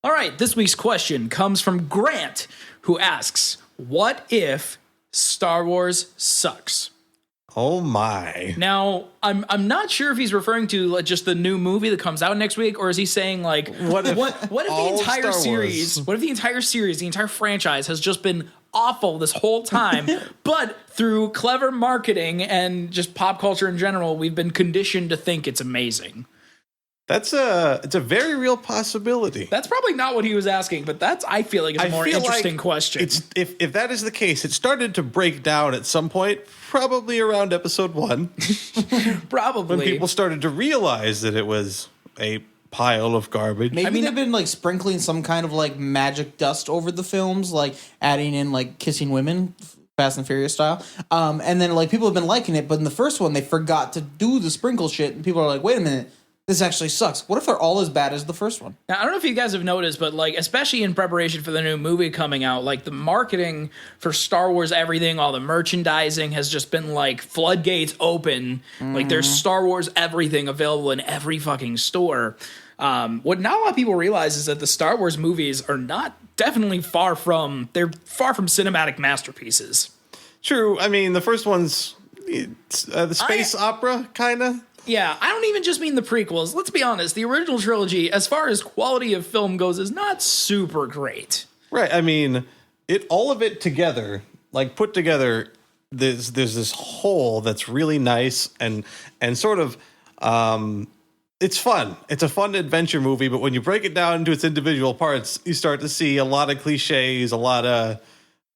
All right, this week's question comes from Grant, who asks, what if Star Wars sucks? Oh my. Now, I'm not sure if he's referring to like, just the new movie that comes out next week, or is he saying like what if the entire series, the entire franchise has just been awful this whole time, but through clever marketing and just pop culture in general, we've been conditioned to think it's amazing. It's a very real possibility. That's probably not what he was asking, but I feel like it's a more interesting question. If that is the case, it started to break down at some point, probably around episode 1. Probably. When people started to realize that it was a pile of garbage. Maybe they've been like sprinkling some kind of like magic dust over the films, like adding in like kissing women, Fast and Furious style. And then like people have been liking it, but in the first one they forgot to do the sprinkle shit, and people are like, wait a minute. This actually sucks. What if they're all as bad as the first one? Now, I don't know if you guys have noticed, but like, especially in preparation for the new movie coming out, like the marketing for Star Wars everything, all the merchandising has just been like floodgates open. Like there's Star Wars everything available in every fucking store. What not a lot of people realize is that the Star Wars movies are definitely far from cinematic masterpieces. True. I mean, the first one's the space opera, kind of. Yeah, I don't even just mean the prequels. Let's be honest. The original trilogy, as far as quality of film goes, is not super great. Right. I mean, all of it together, like put together, there's this whole that's really nice and sort of it's fun. It's a fun adventure movie, but when you break it down into its individual parts, you start to see a lot of cliches, a lot of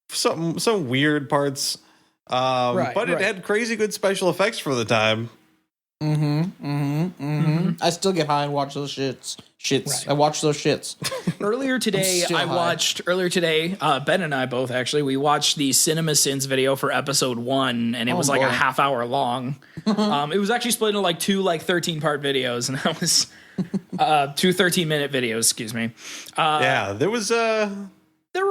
some weird parts. But it had crazy good special effects for the time. I still get high and watch those shits. Right. I watch those shits. Earlier today, Ben and I both actually, we watched the Cinema Sins video for episode 1, and it was like a half hour long. It was actually split into like two 13-part videos, and that was 2 13-minute videos, excuse me. There was there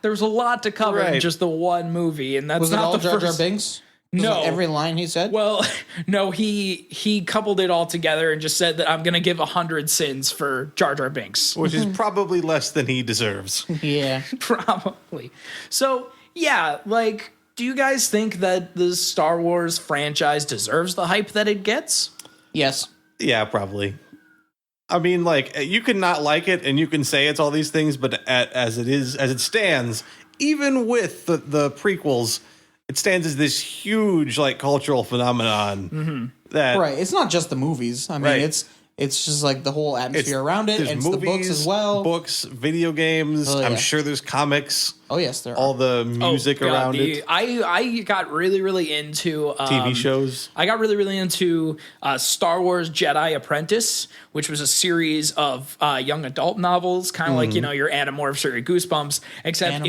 was a lot to cover in just the one movie, and that's was not it all the Jar first. Jar Binks? No, every line he said. Well, no, he coupled it all together and just said that I'm going to give 100 sins for Jar Jar Binks, which is probably less than he deserves. Yeah, probably. So yeah, like, do you guys think that the Star Wars franchise deserves the hype that it gets? Yes. Yeah, probably. I mean, like, you can not like it and you can say it's all these things, but as it stands, even with the prequels, it stands as this huge like cultural phenomenon that right. It's not just the movies. I mean, it's just like the whole atmosphere around it. It's movies, the books as well. Books, video games. I'm sure there's comics. Oh yes, there are. All the music around it. I got really into TV shows. I got really into Star Wars Jedi Apprentice, which was a series of young adult novels, kind of like your Animorphs or your Goosebumps, except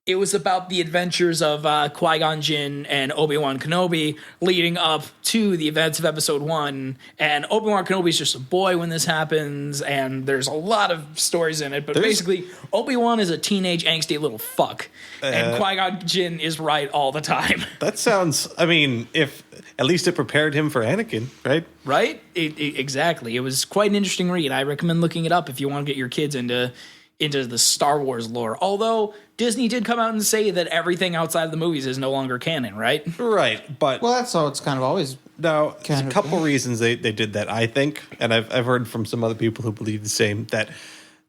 it was about the adventures of Qui-Gon Jinn and Obi-Wan Kenobi leading up to the events of Episode 1. And Obi-Wan Kenobi's just a boy when this happens, and there's a lot of stories in it. But basically, Obi-Wan is a teenage angsty little fuck, and Qui-Gon Jinn is right all the time. That sounds, I mean, if at least it prepared him for Anakin, right? Right? Exactly. It was quite an interesting read. I recommend looking it up if you want to get your kids into the Star Wars lore. Although Disney did come out and say that everything outside of the movies is no longer canon, right? Right, but well, that's how it's kind of always. Now, there's a couple reasons they did that, I think, and I've heard from some other people who believe the same, that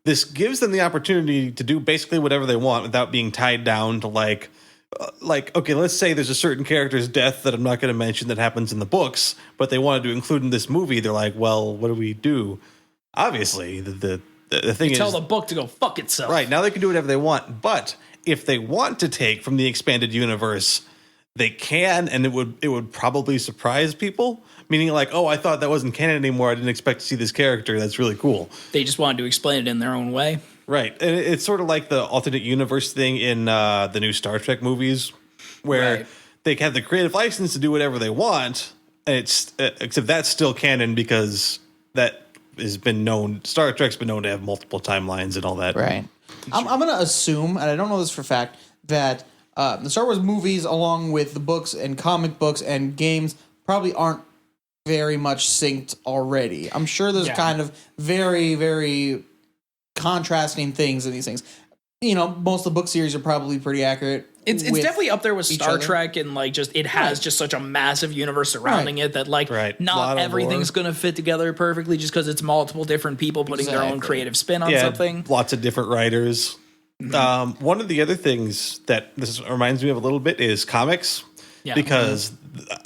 this gives them the opportunity to do basically whatever they want without being tied down to like okay, let's say there's a certain character's death that I'm not going to mention that happens in the books, but they wanted to include in this movie. They're like, well, what do we do? Obviously, the thing is, tell the book to go fuck itself. Right, now they can do whatever they want, but if they want to take from the expanded universe, they can, and it would probably surprise people. Meaning like, oh, I thought that wasn't canon anymore. I didn't expect to see this character. That's really cool. They just wanted to explain it in their own way. Right, and it's sort of like the alternate universe thing in the new Star Trek movies, where they have the creative license to do whatever they want, and it's except that's still canon because that has been known. Star Trek's been known to have multiple timelines and all that. Right. I'm going to assume, and I don't know this for a fact, that the Star Wars movies, along with the books and comic books and games, probably aren't very much synced already. I'm sure there's kind of very, very contrasting things in these things. You know, most of the book series are probably pretty accurate. It's definitely up there with Star Trek, and like just it has just such a massive universe surrounding it that like not everything's going to fit together perfectly just because it's multiple different people putting their own creative spin on something. Lots of different writers. One of the other things that this reminds me of a little bit is comics. Yeah. Because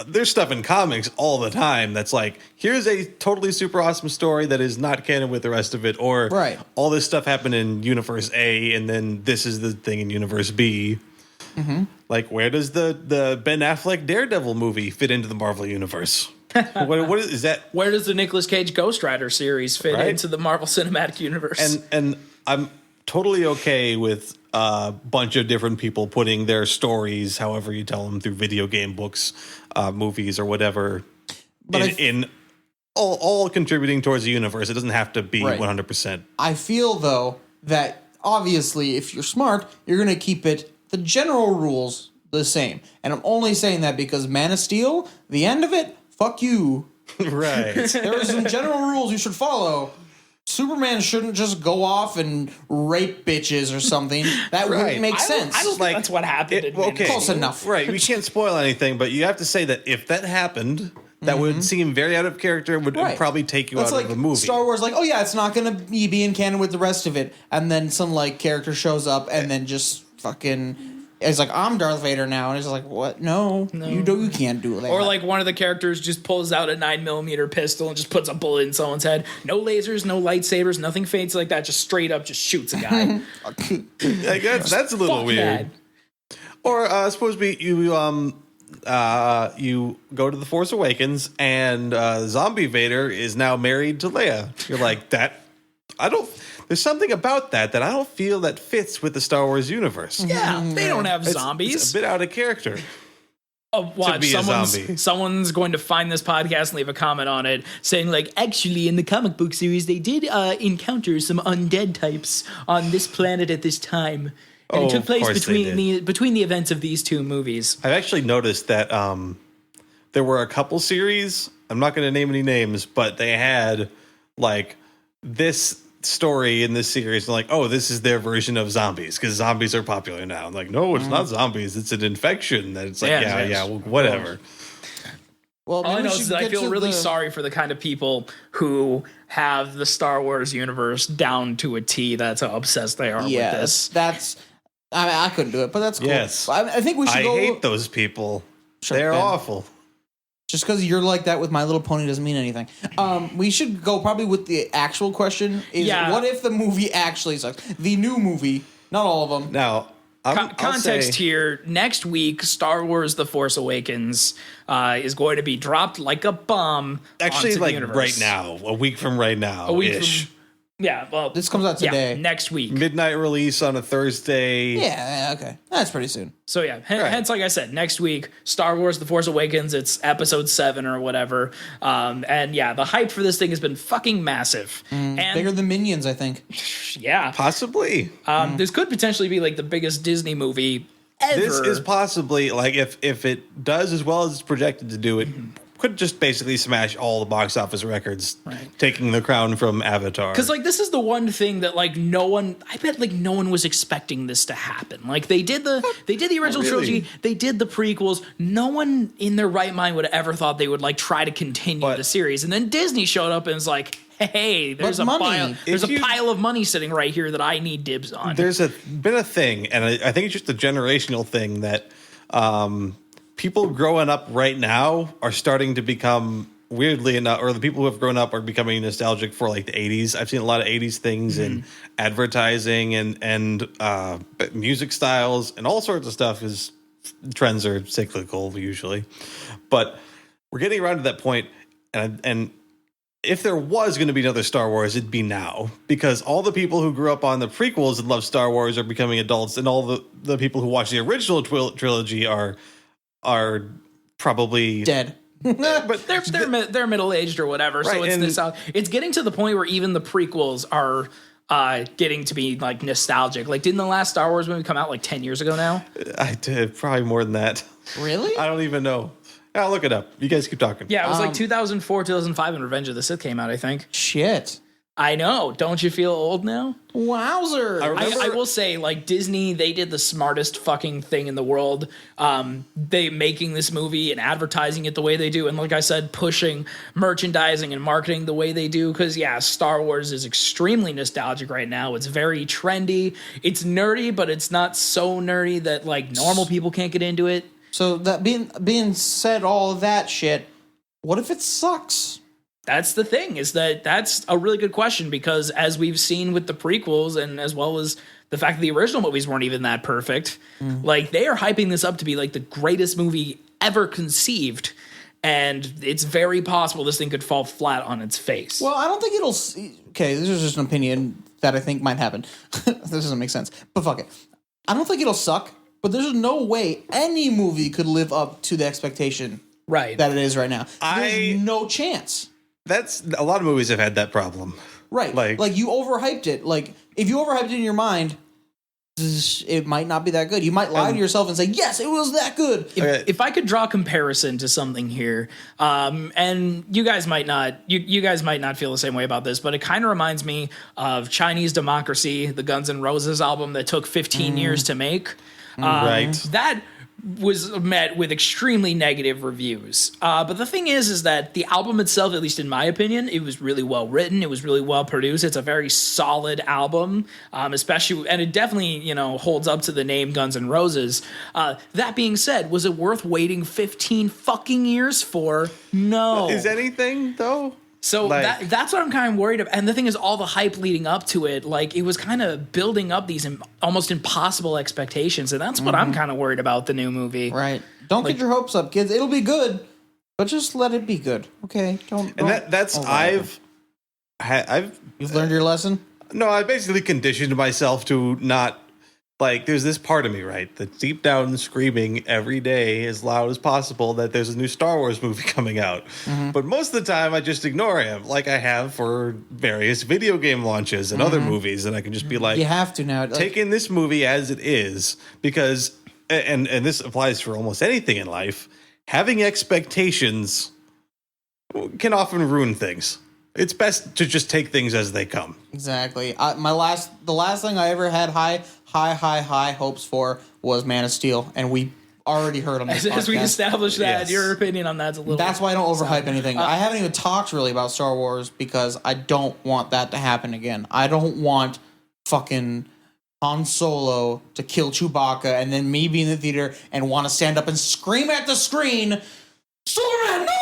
there's stuff in comics all the time that's like, here's a totally super awesome story that is not canon with the rest of it, or all this stuff happened in Universe A, and then this is the thing in Universe B. Like, where does the Ben Affleck Daredevil movie fit into the Marvel Universe? what is that? Where does the Nicolas Cage Ghost Rider series fit into the Marvel Cinematic Universe? And I'm totally okay with a bunch of different people putting their stories, however you tell them, through video game books, movies, or whatever, but in all contributing towards the universe. It doesn't have to be 100%. I feel, though, that obviously if you're smart, you're going to keep the general rules the same. And I'm only saying that because Man of Steel, the end of it, fuck you. Right. There are some general rules you should follow. Superman shouldn't just go off and rape bitches or something. That wouldn't make sense. I don't think that's what happened. Close enough. Right. We can't spoil anything, but you have to say that if that happened, that would seem very out of character and would probably take you out of the movie. Star Wars, like, oh yeah, it's not going to be in canon with the rest of it. And then some like character shows up and then just fucking... It's like, I'm Darth Vader now. And it's like, what? No. You can't do that. Or like one of the characters just pulls out a 9mm pistol and just puts a bullet in someone's head. No lasers, no lightsabers, nothing fancy like that. Just straight up just shoots a guy. Like that's a little weird. Mad. Or suppose you go to The Force Awakens and Zombie Vader is now married to Leia. You're like, there's something about that I don't feel that fits with the Star Wars universe. Yeah, they don't have zombies. It's a bit out of character. Watch, someone's going to find this podcast and leave a comment on it saying like, actually in the comic book series they did encounter some undead types on this planet at this time. And it took place between the events of these two movies. I've actually noticed that there were a couple series, I'm not going to name any names, but they had like this story in this series, like, oh, this is their version of zombies because zombies are popular now. I'm like, no, it's not zombies, it's an infection. That it's like, well, whatever. Well, all I know is that I feel really sorry for the kind of people who have the Star Wars universe down to a T. That's how obsessed they are with this. I couldn't do it, but that's cool. Yes, I think we should go. I hate those people. They're awful. Just because you're like that with My Little Pony doesn't mean anything. We should go probably with the actual question is, what if the movie actually sucks? The new movie, not all of them. Now, context here, next week, Star Wars The Force Awakens is going to be dropped like a bomb. Actually, onto like the universe. right now, a week from right now. Well, this comes out today. Next week. Midnight release on a Thursday. Yeah, okay. That's pretty soon. So hence, like I said, next week, Star Wars The Force Awakens, it's episode 7 or whatever. And the hype for this thing has been fucking massive. And bigger than Minions, I think. Yeah. Possibly. This could potentially be like the biggest Disney movie ever. This is possibly, like, if it does as well as it's projected to do, it could just basically smash all the box office records, taking the crown from Avatar. Because like this is the one thing that like I bet like no one was expecting this to happen. Like they did the original trilogy, they did the prequels. No one in their right mind would have ever thought they would like try to continue the series. And then Disney showed up and was like, hey, there's a pile of money sitting right here that I need dibs on. There's been a thing, and I think it's just a generational thing that people growing up right now are starting to become, weirdly enough, or the people who have grown up are becoming nostalgic for like the 80s. I've seen a lot of 80s things in advertising and music styles and all sorts of stuff. Trends are cyclical usually, but we're getting around to that point, and if there was going to be another Star Wars, it'd be now, because all the people who grew up on the prequels and love Star Wars are becoming adults, and all the people who watched the original trilogy are probably dead. But they're middle aged or whatever. Right, so it's getting to the point where even the prequels are getting to be like nostalgic. Like, didn't the last Star Wars movie come out like 10 years ago now? I did, probably more than that. Really? I don't even know. I'll look it up. You guys keep talking. Yeah, it was like 2004, 2005 when Revenge of the Sith came out, I think. Shit. I know. Don't you feel old now? Wowzer. I will say, like, Disney, they did the smartest fucking thing in the world. They making this movie and advertising it the way they do. And like I said, pushing merchandising and marketing the way they do. Because, yeah, Star Wars is extremely nostalgic right now. It's very trendy. It's nerdy, but it's not so nerdy that, like, normal people can't get into it. So that being said, all of that shit, what if it sucks? That's the thing, is that's a really good question, because as we've seen with the prequels and as well as the fact that the original movies weren't even that perfect, like, they are hyping this up to be like the greatest movie ever conceived. And it's very possible this thing could fall flat on its face. Well, I don't think it'll... Okay, this is just an opinion that I think might happen. This doesn't make sense, but fuck it. I don't think it'll suck, but there's no way any movie could live up to the expectation right that it is right now. There's no chance. That's a lot of movies have had that problem. Right. Like you overhyped it. Like, if you overhyped it in your mind, it might not be that good. You might lie to yourself and say, yes, it was that good. If I could draw a comparison to something here, and you guys might not feel the same way about this, but it kind of reminds me of Chinese Democracy, the Guns N' Roses album that took 15 years to make. Right. That was met with extremely negative reviews. But the thing is that the album itself, at least in my opinion, it was really well written. It was really well produced. It's a very solid album, especially, and it definitely, holds up to the name Guns N' Roses. That being said, was it worth waiting 15 fucking years for? No. Is anything, though? So that's what I'm kind of worried about. And the thing is, all the hype leading up to it, like, it was kind of building up these almost impossible expectations. And that's what I'm kind of worried about the new movie. Right. Don't get your hopes up, kids. It'll be good, but just let it be good. Okay. You've learned your lesson? No, I basically conditioned myself to not, like, there's this part of me, right, that's deep down screaming every day as loud as possible that there's a new Star Wars movie coming out. But most of the time, I just ignore him, like I have for various video game launches and other movies, and I can just be like, you have to now. Taking this movie as it is, because, and this applies for almost anything in life, having expectations can often ruin things. It's best to just take things as they come. Exactly. The last thing I ever had high hopes for was Man of Steel, and we already heard on this podcast. As we established that, your opinion on that's a little... That's why I don't overhype anything. I haven't even talked really about Star Wars because I don't want that to happen again. I don't want fucking Han Solo to kill Chewbacca and then me be in the theater and want to stand up and scream at the screen, Superman, no!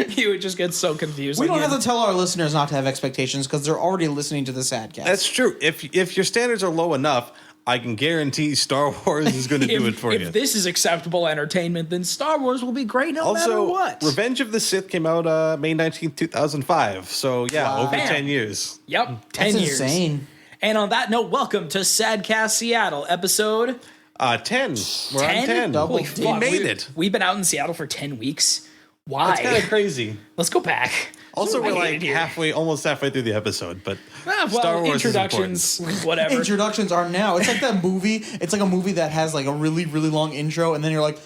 You would just get so confused. We don't have to tell our listeners not to have expectations because they're already listening to the Sadcast. That's true. If your standards are low enough, I can guarantee Star Wars is going to do it for you. If this is acceptable entertainment, then Star Wars will be great no matter what. Revenge of the Sith came out May 19th, 2005. So, yeah, over 10 years. Yep, 10 years. That's insane. And on that note, welcome to Sadcast Seattle, episode... 10. We're on 10. Holy fuck. We made it. We've been out in Seattle for 10 weeks. Why? That's kind of crazy. Let's go back. Also, we're like almost halfway through the episode, but Star Wars introductions, whatever. Introductions are now. It's like that movie. It's like a movie that has like a really, really long intro, and then you're like,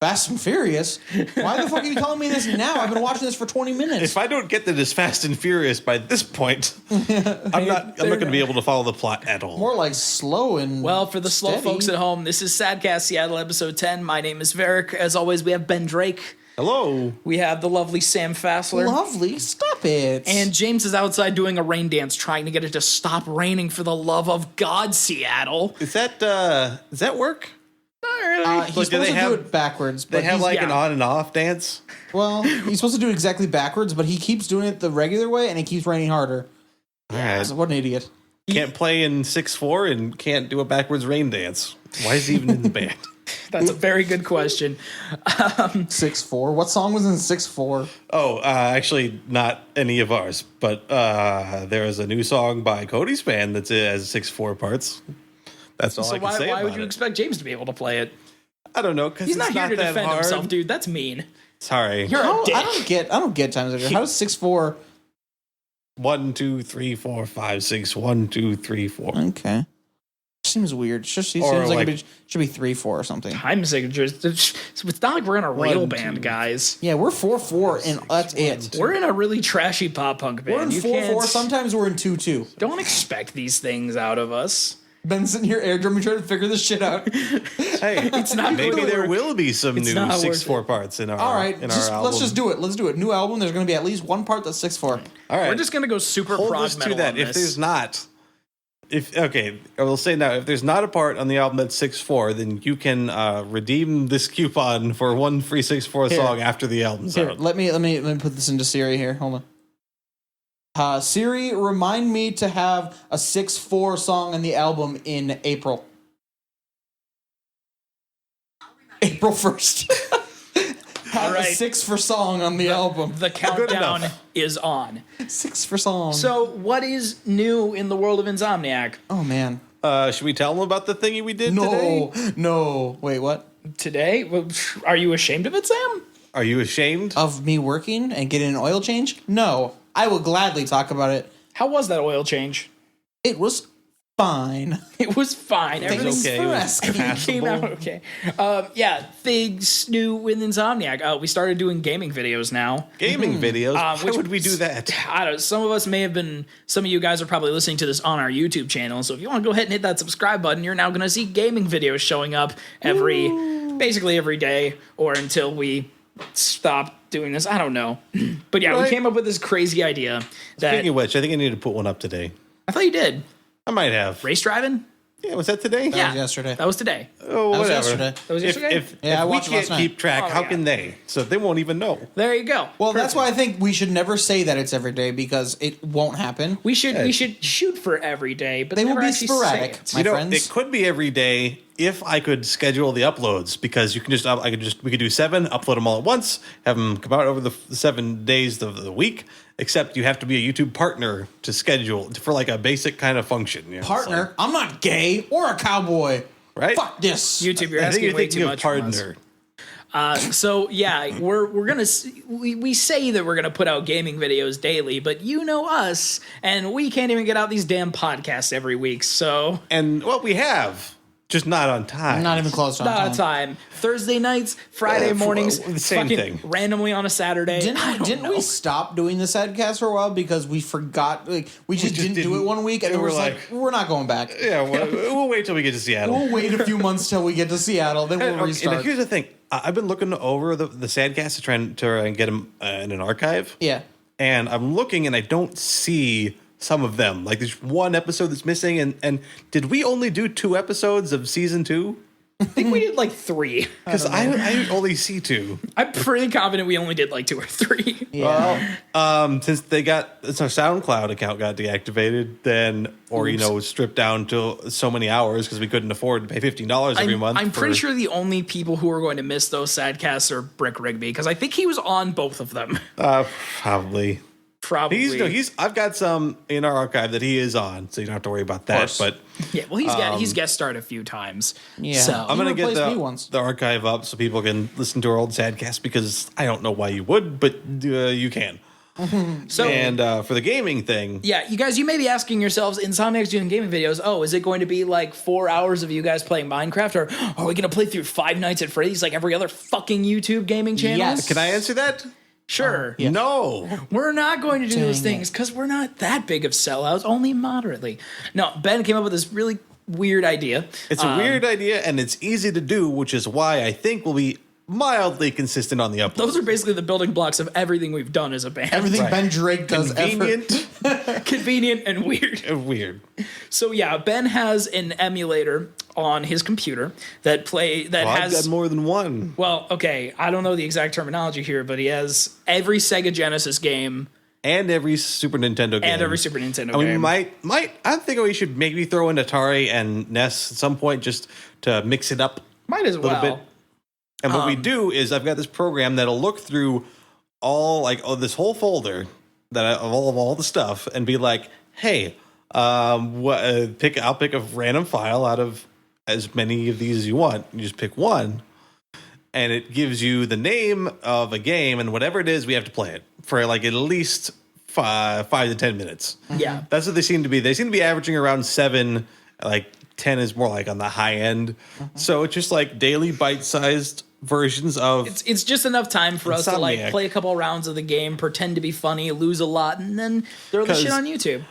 Fast and Furious? Why the fuck are you telling me this now? I've been watching this for 20 minutes. If I don't get that it's Fast and Furious by this point, I'm not going to be able to follow the plot at all. More like slow and Well, for the slow folks at home, this is Sadcast Seattle, episode 10. My name is Varric. As always, we have Ben Drake. Hello. We have the lovely Sam Fassler. Lovely. Stop it. And James is outside doing a rain dance, trying to get it to stop raining for the love of God, Seattle. Does that work? Not really. He's supposed to do it backwards. But they have an on and off dance? Well, he's supposed to do it exactly backwards, but he keeps doing it the regular way, and it keeps raining harder. Yeah. So what an idiot. Can't play in 6/4 and can't do a backwards rain dance. Why is he even in the band? That's a very good question. 6/4. What song was in 6/4? Oh, actually, not any of ours. But there is a new song by Cody's band that has 6/4 parts. That's all I can say about it. Why would you expect James to be able to play it? I don't know, because he's not here to defend himself, dude. That's mean. Sorry, you're a dick. I don't get times. How does 6/4? 1, 2, 3, 4, 5, 6. 1, 2, 3, 4. Okay. Seems weird. It just seems Or, like like- it should be 3-4 or something. Time signatures. It's not like we're in a real band, guys. Yeah, we're 4-4 and that's it. We're in a really trashy pop punk band. We're in You 4-4. can't- Sometimes we're in 2-2. Don't expect these things out of us. Ben's sitting here air drumming trying to figure this shit out. Hey, It's not maybe going to there work. will be some It's new not worth 6/4 it. parts in our All right, in our album. let's just do it. Let's do it. New album. There's going to be at least one part that's 6/4. All right, We're just gonna go super hold prog us metal to that. on If this. there's not, I will say now, if there's not a part on the album that's 6/4, then you can redeem this coupon for one free 6/4 song after the album's Here, out. let me put this into Siri here. Hold on. Siri, remind me to have a 6/4 song on the album in April. April 1st. Have All right. a 6 for song on the album. the countdown enough. is on. 6 for song. So, what is new in the world of Insomniac oh man. Should we tell them about the thingy we did today? No. Wait, what? today? Well, are you ashamed of it, Sam? Are you ashamed? Of me working and getting an oil change? No. I will gladly talk about it. How was that oil change? It was fine. It was fine. Thanks Everything okay. for It was asking. came out okay. Yeah, things new with Insomniac. We started doing gaming videos now. Gaming videos? Why which- would we do that? I don't know. Some of us may have been. Some of you guys are probably listening to this on our YouTube channel. So if you want to go ahead and hit that subscribe button, you're now going to see gaming videos showing up basically every day, or until we stop doing this. I don't know. But yeah, we Right. came up with this crazy idea that Speaking of which, I think I need to put one up today. I thought you did. I might have. Race driving. Yeah, was that today? Yeah, was yesterday. That was today. Oh, That was whatever. yesterday. That was yesterday? If Yeah, I we watched it can't last night. keep track, Oh, how yeah. can they? So they won't even know. There you go. Well, that's Perfect. why I think we should never say that it's every day because it won't happen. we should shoot for every day, but They will never be actually say sporadic. it. My friends. It could be every day if I could schedule the uploads, because you can just we could do 7, upload them all at once, have them come out over the 7 days of the week. Except you have to be a YouTube partner to schedule for like a basic kind of function. You know, it's Partner, like- I'm not gay or a cowboy. right? Fuck this. YouTube, you're I think asking you're way thinking too of much from us. partner. So yeah, we're gonna we say that we're gonna put out gaming videos daily, but you know us, and we can't even get out these damn podcasts every week. So And what we have, just not on time. Not even close to not time. a time. Thursday nights, Friday mornings, the same fucking thing. randomly on a Saturday. I don't Didn't know. we stop doing the Sadcast for a while because we forgot? Like we just didn't do it one week, and and it was we're like, we're not going back. Yeah, we'll wait till we get to Seattle. We'll wait a few months till we get to Seattle, then we'll Okay, restart. and here's the thing: I've been looking over the Sadcast to try and get them in an archive. Yeah. And I'm looking, and I don't see some of them. Like there's one episode that's missing. And did we only do 2 episodes of season 2? I think we did like 3. Because I only see 2. I'm pretty confident we only did like 2 or 3. Yeah. Since our SoundCloud account got deactivated, then stripped down to so many hours because we couldn't afford to pay $15 every month. I'm pretty sure the only people who are going to miss those Sadcasts are Brick Rigby, because I think he was on both of them. Probably. Probably. I've got some in our archive that he is on, so you don't have to worry about that. course. But Yeah, well, he's guest starred a few times. Yeah. So I'm gonna get replaced me once. the archive up so people can listen to our old Sadcast, because I don't know why you would, but you can. so And for the gaming thing, yeah, you guys, you may be asking yourselves, Insomniac's doing gaming videos. Oh, is it going to be like 4 hours of you guys playing Minecraft, or are we going to play through Five Nights at Freddy's like every other fucking YouTube gaming channel? Yes. can I answer that? Sure. Yeah. No. We're not going to do those Dang things because we're not that big of sellouts, only moderately. No, Ben came up with this really weird idea. It's a weird idea, and it's easy to do, which is why I think we'll be mildly consistent on the upload. Those are basically the building blocks of everything we've done as a band. Everything Right. Ben Drake does ever. Convenient, Convenient and weird. weird. So yeah, Ben has an emulator on his computer that I've has got more than one. well, okay, I don't know the exact terminology here, but he has every Sega Genesis game And every Super Nintendo game. and every Super Nintendo I mean, game. I think we should maybe throw in Atari and NES at some point just to mix it up Might as a little well. bit. And what we do is I've got this program that'll look through this whole folder of all the stuff and be like, hey, I'll pick a random file out of as many of these as you want. You just pick one, and it gives you the name of a game, and whatever it is, we have to play it for like at least 5 to 10 minutes. Yeah. That's what they seem to be. They seem to be averaging around 7, like 10 is more like on the high end. So it's just like daily bite-sized versions of It's just enough time for us to like Insomniac. play a couple rounds of the game, pretend to be funny, lose a lot, and then throw the shit on YouTube.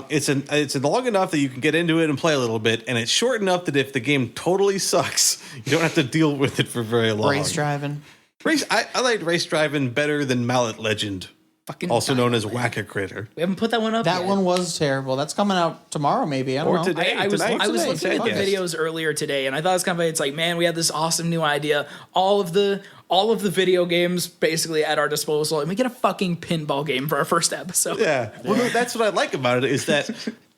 it's long enough that you can get into it and play a little bit, and it's short enough that if the game totally sucks, you don't have to deal with it for very long. Race driving. I liked Race Driving better than Mallet Legend, Fucking also known as Mallet. Whack-A-Critter. We haven't put that one up That yet. one was terrible. That's coming out tomorrow, maybe. I don't Or know. today. I was Today, looking at the Sadcast. videos earlier today, and I thought it was kind of funny. It's like, man, we had this awesome new idea. All of the video games basically at our disposal, and we get a fucking pinball game for our first episode. Yeah. Well, no, that's what I like about it is that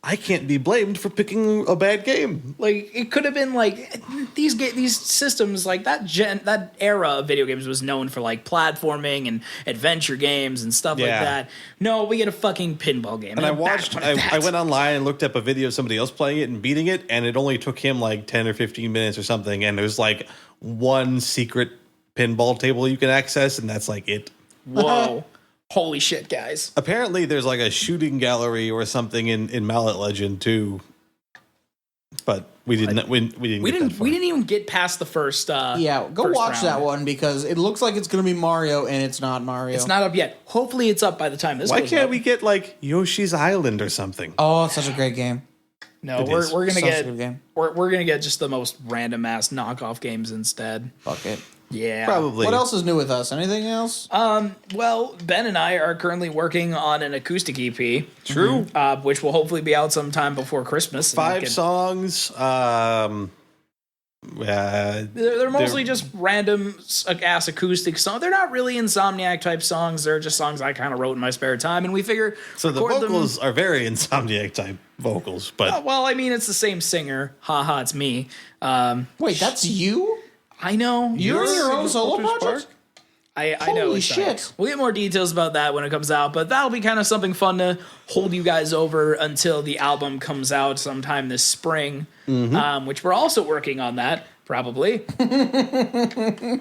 I can't be blamed for picking a bad game. Like it could have been like these systems like that era of video games was known for like platforming and adventure games and stuff like Yeah. that. No, we get a fucking pinball game. And I a bad watched, one at I that. went online and looked up a video of somebody else playing it and beating it, and it only took him like 10 or 15 minutes or something. And there's like one secret pinball table you can access, and that's like it. Whoa. Holy shit, guys. Apparently, there's like a shooting gallery or something in Mallet Legend too. But we didn't. We didn't. We get that didn't far. even get past the first Yeah, go first watch round. that one because it looks like it's going to be Mario and it's not Mario. It's not up yet. Hopefully it's up by the time this Why goes can't up. we get like Yoshi's Island or something? Oh, it's such a great game. No, It we're is. gonna Such a get good game. we're gonna get just the most random ass knockoff games instead. Fuck it. Yeah. Probably. What else is new with us? Anything else? Well, Ben and I are currently working on an acoustic EP, True. which will hopefully be out sometime before Christmas. And we 5 can- songs. They're mostly just random ass acoustic songs. They're not really Insomniac type songs. They're just songs I kind of wrote in my spare time, and we figure So the record vocals are very Insomniac type vocals, but them. Well, I mean, it's the same singer. Haha, it's me. Wait, that's you? I know. You're in your own solo Walter's project? I know. Holy it's shit. We'll get more details about that when it comes out, but that'll be kind of something fun to hold you guys over until the album comes out sometime this spring, which we're also working on that, probably.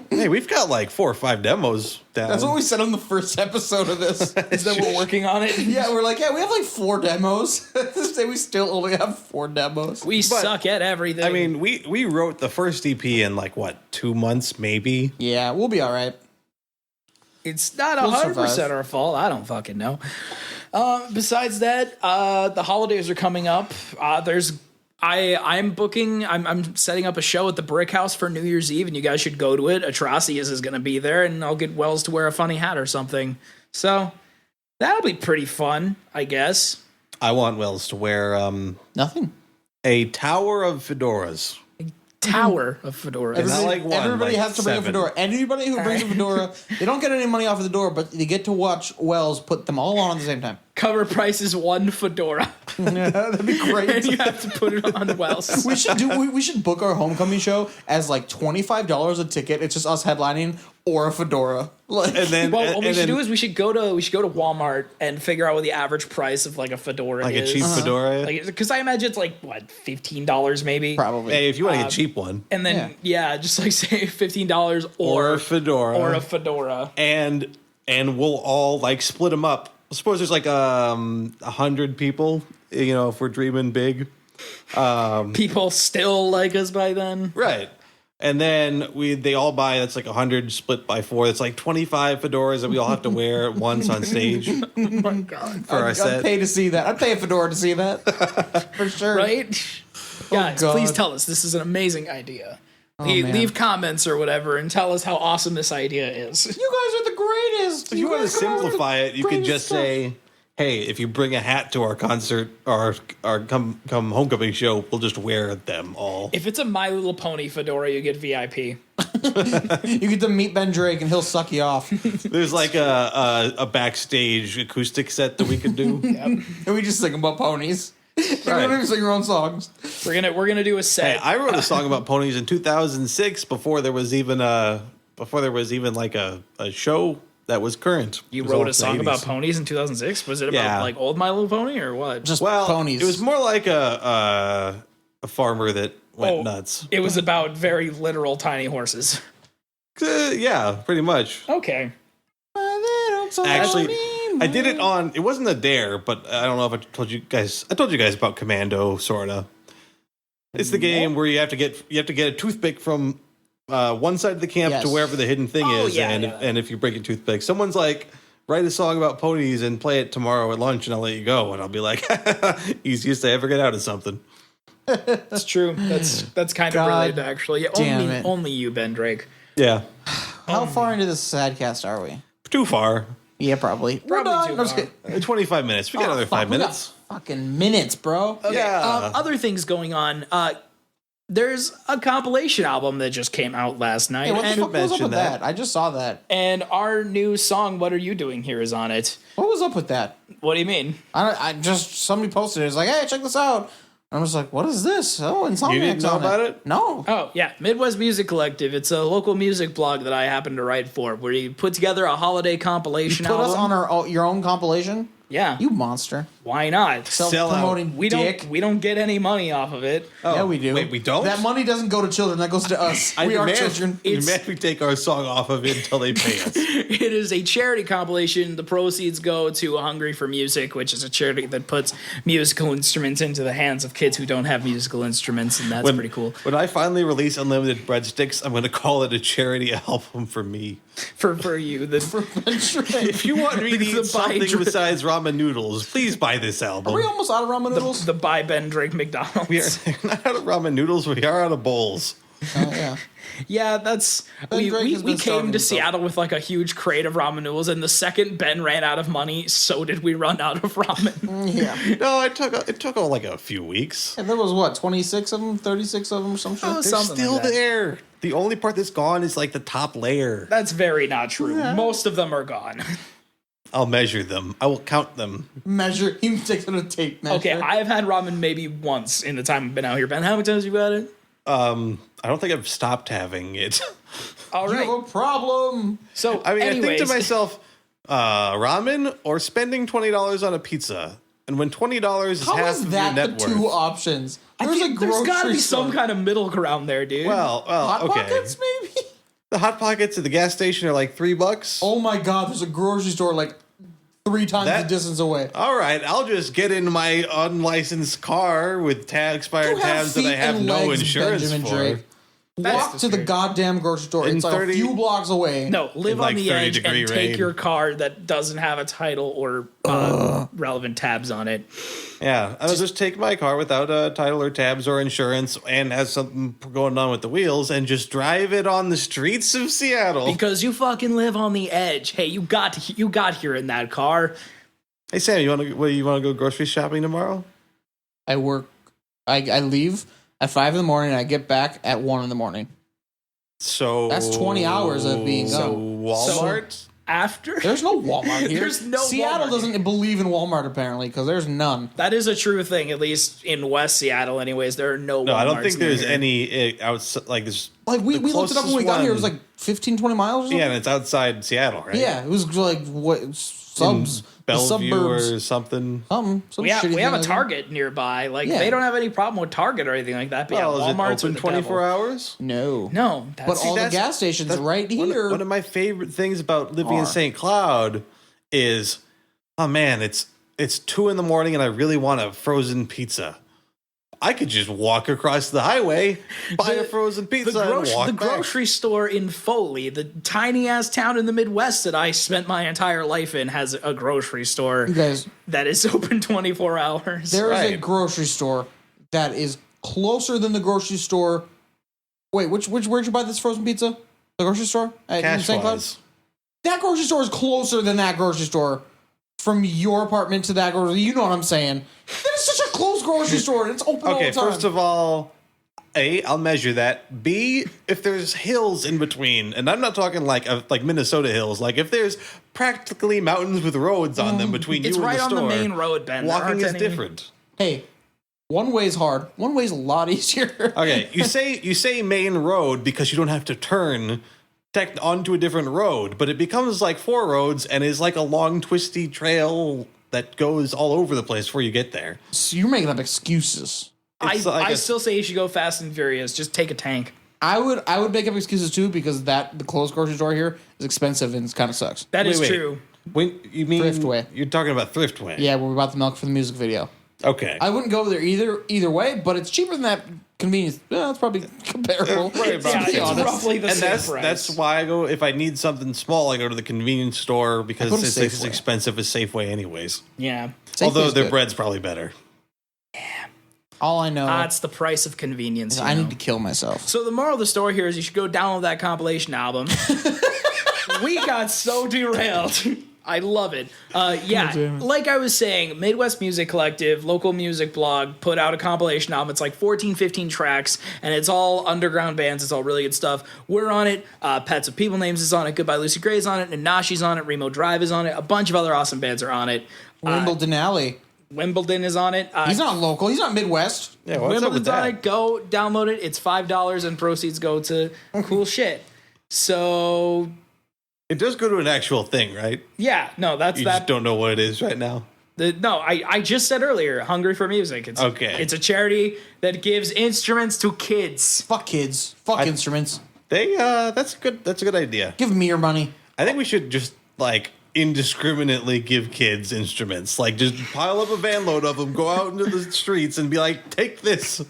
hey, we've got like 4 or 5 demos down. That's what we said on the first episode of this. Is that we're working on it? Yeah, we're like, yeah, we have like 4 demos. This day we still only have 4 demos. We suck at everything. I mean, we wrote the first EP in like what, 2 months maybe. Yeah, we'll be all right. it's not We'll 100% survive. our fault. I don't fucking know. Besides that, the holidays are coming up. I'm setting up a show at the Brick House for New Year's Eve, and you guys should go to it. Atrocious is going to be there, and I'll get Wells to wear a funny hat or something. So that'll be pretty fun, I guess. I want Wells to wear Nothing. a tower of fedoras. Tower of fedoras. Every- Not like one, Everybody like has to bring 7. a fedora. Anybody who brings a fedora, they don't get any money off of the door, but they get to watch Wells put them all on at the same time. Cover price is one fedora, That'd be and great. you have to put it on Wells. We should book our homecoming show as like $25 a ticket. It's just us headlining or a fedora. Like, And then Well, what we and should then do is we should go to Walmart and figure out what the average price of like a fedora like is. a cheap fedora. Like, because I imagine it's like what, $15 maybe. probably. Hey, if you want to get a cheap one, And then just like say $15 or or a fedora, or a fedora. and we'll all like split them up. Suppose there's like 100 people. You know, if we're dreaming big, People still like us by then. right? And then they all buy. That's like 100 split by 4. That's like 25 fedoras that we all have to wear at once on stage Oh my god! for our I'd set. pay to see that. I'd pay a fedora to see that. For sure. Right? Guys, God. please tell us this is an amazing idea. man. Leave comments or whatever and tell us how awesome this idea is. You guys are the greatest. If you want to guys come up with the simplify it, you could greatest just stuff. say, "Hey, if you bring a hat to our concert or our come homecoming show, we'll just wear them all." If it's a My Little Pony fedora, you get VIP. You get to meet Ben Drake and he'll suck you off. There's like a backstage acoustic set that we could do. And we just sing about ponies. You Right. don't even sing your own songs. We're gonna do a Hey, set. I wrote a song about ponies in 2006 before there was even like a show that was current. You It was wrote all a song the about 80s. ponies in 2006. Was it about Yeah. like old My Little Pony or what? Just Well, ponies. it was more like a farmer that went nuts. It was about very literal tiny horses. Yeah, pretty much. Okay. Actually, I did it on. It wasn't a dare, but I don't know if I told you guys. I told you guys about Commando, sorta. It's the game where you have to get a toothpick from one side of the camp to wherever the hidden thing is, and if you break a toothpick, someone's like, write a song about ponies and play it tomorrow at lunch, and I'll let you go, and I'll be like, easiest I ever get out of something. That's true. That's kind of brilliant, actually. Only you, Ben Drake. Yeah. How far into this Sadcast are we? Too far. Yeah, probably. Probably too far. 25 minutes. We got another 5 minutes. Fucking minutes, bro. Okay, Yeah. Other things going on. There's a compilation album that just came out last night. Hey, what the and, fuck was up with that? I just saw that. and our new song, What Are You Doing Here, is on it. What was up with that? What do you mean? I just, somebody posted it. It's like, hey, check this out. I'm just like, what is this? Oh, Insomniac's You didn't know on about it? No. Oh, yeah. Midwest Music Collective. It's a local music blog that I happen to write for, where you put together a holiday compilation Put album. us on your own compilation? Yeah. You monster. Why not? Self-promoting We dick. don't get any money off of it. Oh, Yeah, we do. Wait, we don't? That money doesn't go to children. That goes to us. We are children. I demand we take our song off of it until they pay us. It is a charity compilation. The proceeds go to Hungry for Music, which is a charity that puts musical instruments into the hands of kids who don't have musical instruments, and that's pretty cool. When I finally release Unlimited Breadsticks, I'm going to call it a charity album for me. For you. If you want me to eat something besides ramen noodles, please buy this album. Are we almost out of ramen noodles? The buy Ben Drake McDonald's. We are not out of ramen noodles. We are out of bowls. Oh, yeah. Yeah, that's Ben Drake has we been came starving to himself. Seattle with like a huge crate of ramen noodles, and the second Ben ran out of money, so did we run out of ramen. Yeah. No, it took like a few weeks. And there was what, 26 of them, 36 of them, or some shit? Oh, They're something still like that. there. The only part that's gone is like the top layer. That's very not true. Most of them are gone. I'll measure them. I will count them. Measure. He takes it a tape measure. Okay, I have had ramen maybe once in the time I've been out here. Ben, how many times have you had it? I don't think I've stopped having it. All You right. have a problem. So, I mean, anyways, I think to myself, ramen or spending $20 on a pizza. And when $20 is How half is of that your the net two worth. options? I There's think a grocery there's got to be store. some kind of middle ground there, dude. Well, Hot okay. Pockets, maybe? The Hot Pockets at the gas station are like $3. Oh my god, there's a grocery store like 3 times the distance away. All right, I'll just get in my unlicensed car with expired You have tabs that I feet have and no legs, insurance Benjamin for. Drake. Walk to the goddamn grocery store. In It's like 30 a few blocks away. No, live In, like, on the 30 edge and degree take rain. your car that doesn't have a title or relevant tabs on it. Yeah, I'll just take my car without a title or tabs or insurance and has something going on with the wheels and just drive it on the streets of Seattle. Because you fucking live on the edge. Hey, you got here in that car. Hey Sam, you want to go grocery shopping tomorrow? I work. I leave at 5 in the morning. And I get back at 1 in the morning. So That's 20 hours of being So gone. Walmart. After There's no Walmart here. There's no Seattle Walmart. doesn't believe in Walmart apparently because there's none. that is a true thing, at least in West Seattle. Anyways, there are no. No, I don't Walmarts think there's near here. any outside. Like there's Like we the looked it up when we closest got here. It was one- like 15, 20 miles. Or something? yeah, and it's outside Seattle, right? Yeah, it was like what subs, the Bellevue suburbs, or something. some We have shitty a thing like that. Target nearby. Like Yeah. they don't have any problem with Target or anything like that. But Well, yeah, is Walmart's it open 24 hours? No, No, but that's all the that's- gas stations That's right one of- here. One of my favorite things about living in Are. St. Cloud is, oh man, it's 2 a.m. and I really want a frozen pizza. I could just walk across the highway, buy a frozen pizza, and walk the back. grocery store in Foley, the tiny ass town in the Midwest that I spent my entire life in, has a grocery store You guys, that is open 24 hours. there is a Right. grocery store that is closer than the grocery store. Wait, where'd you buy this frozen pizza? The grocery store at Cash St. Cloud? wise. That grocery store is closer than that grocery store from your apartment to that grocery. You know what I'm saying? That is such a close grocery store. And it's open all Okay, the time. first of all, A, I'll measure that. B, if there's hills in between, and I'm not talking like Minnesota hills, like if there's practically mountains with roads on them between It's you right and on the the store, main road, Ben. There walking aren't is any- different. Hey, one way's hard. One way's a lot easier. Okay, you say main road because you don't have to turn onto a different road, but it becomes like 4 roads and is like a long twisty trail that goes all over the place before you get there. So you're making up excuses. It's like I a- still say you should go Fast and Furious. Just take a tank. I would make up excuses too because the closed grocery store here is expensive and it kind of sucks. That is Wait. true. When you mean Thriftway. You're talking about Thriftway. Yeah, we're about the milk for the music video. Okay. I wouldn't go there either way, but it's cheaper than that Convenience. Yeah, it's probably comparable. Right, about It's honest. roughly the And same that's price. that's why I go, if I need something small, I go to the convenience store because go to it's as Safeway. expensive as Safeway anyways. Yeah. Although Safeway's their good. bread's probably better. All I know That's the price of convenience. is you I know? need to kill myself. So the moral of the story here is you should go download that compilation album. We got so derailed. I love it. Yeah, like I was saying, Midwest Music Collective, local music blog, put out a compilation album. It's like 14, 15 tracks, and it's all underground bands. It's all really good stuff. We're on it. Pets of People Names is on it. Goodbye Lucy Gray's on it. Nanashi's on it. Remo Drive is on it. A bunch of other awesome bands are on it. Wimbledon Alley. Wimbledon is on it. He's not local. He's not Midwest. Yeah, what's up with Wimbledon's on that? it. Go download it. It's $5 and proceeds go to cool shit. So It does go to an actual thing, right? yeah, no, that's You that. just don't know what it is right now. I just said earlier, Hungry for Music. It's Okay. It's a charity that gives instruments to kids. Fuck kids. Fuck instruments. That's a good idea. Give me your money. I think we should just like indiscriminately give kids instruments. Like just pile up a van load of them, go out into the streets and be like, take this.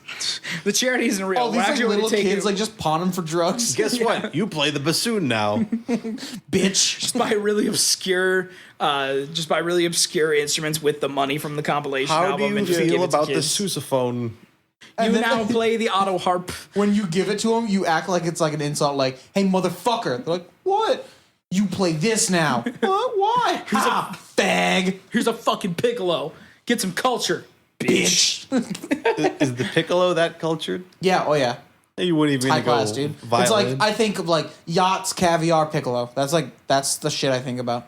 The charity isn't real. Oh, these We're like actually little taking kids like just pawn them for drugs. Guess what? You play the bassoon now. Bitch. just by really obscure instruments with the money from the compilation How do album you and just give feel it to about the kids. sousaphone? You now play the auto harp. When you give it to them, you act like it's like an insult. Like, hey, motherfucker. They're like, what? You play this now. What? Why? Ha, fag. Here's a fucking piccolo. Get some culture, bitch. Bitch. Is the piccolo that cultured? Yeah. Oh yeah. You wouldn't even High go class, dude. violin. It's like I think of like yachts, caviar, piccolo. That's the shit I think about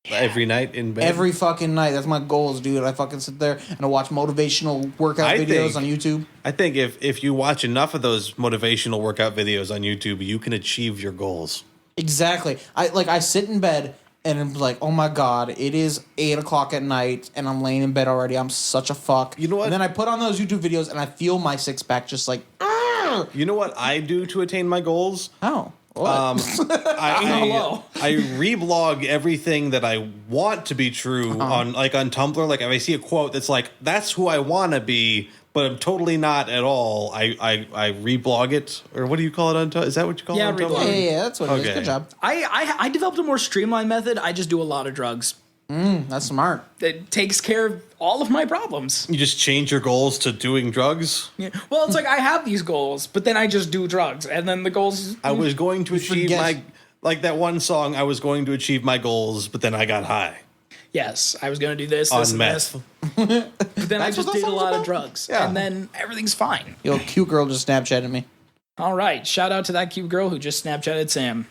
every night in bed. every fucking night. That's my goals, dude. I fucking sit there and I watch motivational workout I videos think- on YouTube. I think if you watch enough of those motivational workout videos on YouTube, you can achieve your goals. Exactly. I sit in bed and I'm like, oh my god, it is 8:00 at night and I'm laying in bed already. I'm such a fuck. You know what? And then I put on those YouTube videos and I feel my six pack just like, "Argh!" You know what I do to attain my goals? Oh. What? Hello. I reblog everything that I want to be true on Tumblr. Like if I see a quote that's like, that's who I want to be, but I'm totally not at all. I reblog it, or what do you call it on Tumblr? Is that what you call Yeah, it on Tumblr? reblog. yeah, that's what it is. Okay. Good job. I developed a more streamlined method. I just do a lot of drugs. That's smart. It takes care of all of my problems. You just change your goals to doing drugs. Yeah. Well, it's like I have these goals, but then I just do drugs, and then the goals. I was going to achieve forget. like that one song. I was going to achieve my goals, but then I got high Yes, I was going to do this on and meth. this, but then I That's just what that did a song's lot of about? drugs, Yeah. and then everything's fine. Yo, cute girl just Snapchatted me. All right, shout out to that cute girl who just Snapchatted Sam.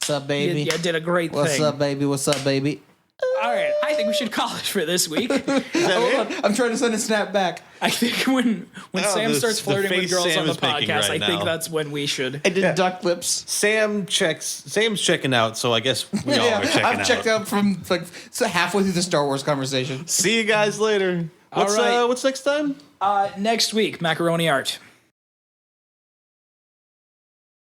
What's up, You, baby? you did a great What's thing. up, baby? What's up, baby? All right, I think we should call it for this week. Hold on. I'm trying to send a snap back. I think when Sam the- starts the flirting with face girls Sam on the is making podcast, right I think now. that's when we should. I did duck lips. Sam's checking out, so I guess we all are checking I've out. checked out from like so halfway through the Star Wars conversation. See you guys later. All right. What's next time? Next week, macaroni art.